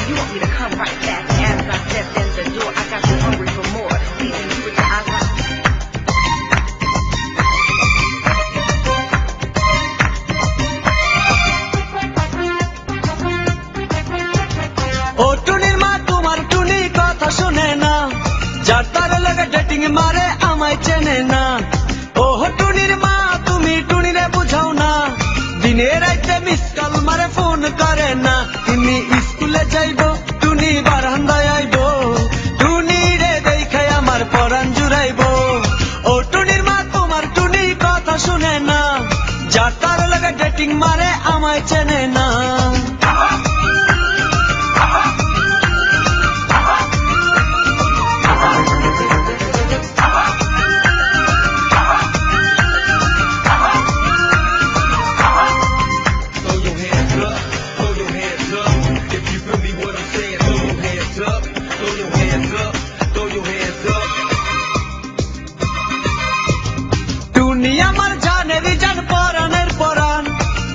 you want me to come right back. As I stepped in the door, I got you hungry for more. Leaving you with your eyes out. ও টুনির মা তোমার টুনি কথা শুনে না, যার তার লাগে ডেটিং মারে আমায় চেনে না। ও টুনির মা তুমি টুনিরে বুঝাও না, দিনে রাইতে মিস কল মারে ফোন করে না। টুনি স্কুলে যাইব, টুনি বারান্দায় আইব, টুনি রে দেখে আমার পরাণ জুড়াইব। ও টুনির মা তোমার টুনি কথা শুনে না, যার তার লাগে ডেটিং মারে আমায় চেনে না। টুনি আমার জানের জান পরাণের পরাণ,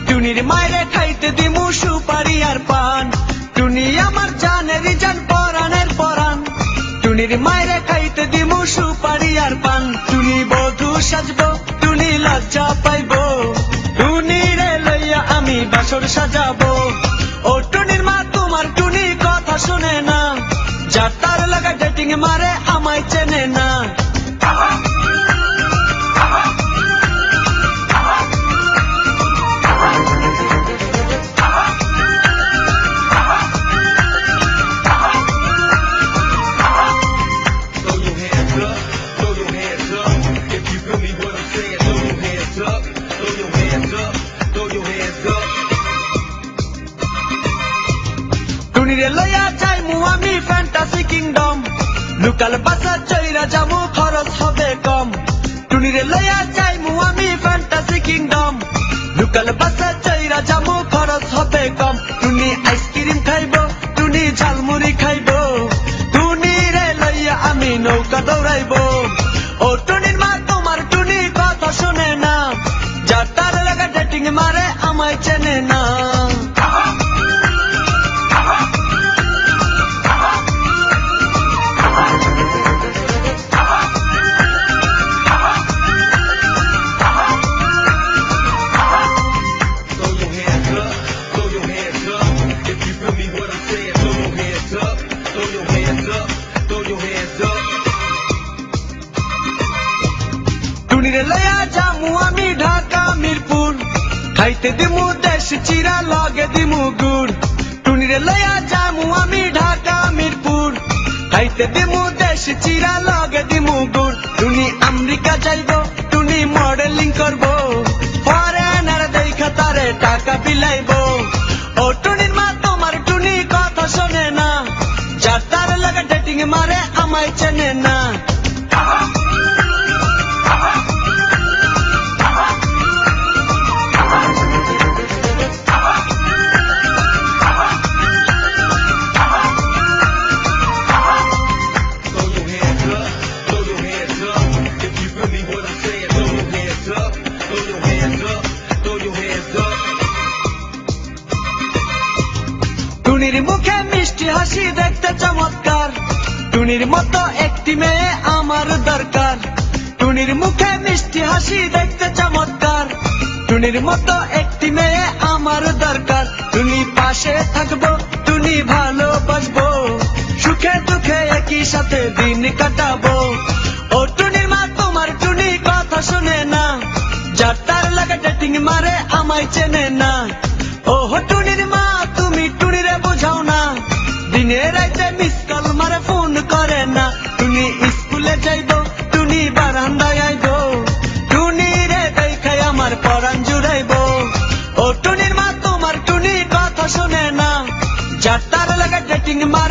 টুনির মায়েরে খাইতে দিমু সুপারি আর পান। টুনি আমার জানের জান পরাণের পরাণ, টুনির মায়েরে খাইতে দিমু সুপারি আর পান। টুনি বধূ সাজবো, টুনি লজ্জা পাইব, টুনি রে লইয়া আমি বাসর সাজাবো। ও টুনির মা তোমার টুনি কথা শুনে না, যার তার লাগা ডেটিং মারে আমায় চেনে না। টুনিরে লইয়া যাইমু আমি ফ্যান্টাসি কিংডম, লোকাল বাসা চইরা যামু খরচ হবে কম। টুনিরে লইয়া যাইমু আমি ফ্যান্টাসি কিংডম, লোকাল বাসা চইরা যামু খরচ হবে কম। টুনি আইসক্রিম খাইব, টুনি ঝালমুড়ি খাইব, টুনি রে লইয়া আমি নৌকা দৌড়াইব। ও টুনির মা তোমার টুনি কথা শুনে না, যার তার লাগা ডেটিং মারে আমায় চেনে না। টুনিরে লইয়া যামু আমি ঢাকা মিরপুর, খাইতে দিমু দেশ চিরা লগে দিমু গুড়। টুনিরে লইয়া যামু আমি ঢাকা মিরপুর, খাইতে দিমু দেশ চিরা লগে দিমু গুড়। টুনি আমেরিকা যাইব, টুনি মডেলিং করব, ফরেনার দেখা তারে টাকা বিলাইব। ও টুনির মা তোমার টুনি কথা শোনে না, যার তার লাগা ডেটিং মারে আমায় চেনে না। টুনির মুখে মিষ্টি হাসি দেখতে চমৎকার, টুনির মতো একটি মেয়ে আমার দরকার। টুনির মুখে মিষ্টি হাসি দেখতে চমৎকার, টুনির মতো একটি মেয়ে আমার দরকার। টুনি পাশে থাকবো, টুনি ভালোবাসবো, সুখে দুঃখে একই সাথে দিন কাটাবো। ও টুনির মা তোমার টুনি কথা শুনে না, যার তার লাগা ডেটিং মারে আমায় চেনে না। ও টুনির মা তুমি টুনিরে বুঝাও না, দিনে রাইতে মিস কল মারে ফোন করে না। টুনি স্কুলে যাইব, টুনি বারান্দায় আইব, টুনি রে দেখে আমার পরাণ জুড়াইব। ও টুনির মা তোমার টুনি কথা শুনে না, যার তার লাগা ডেটিং মারে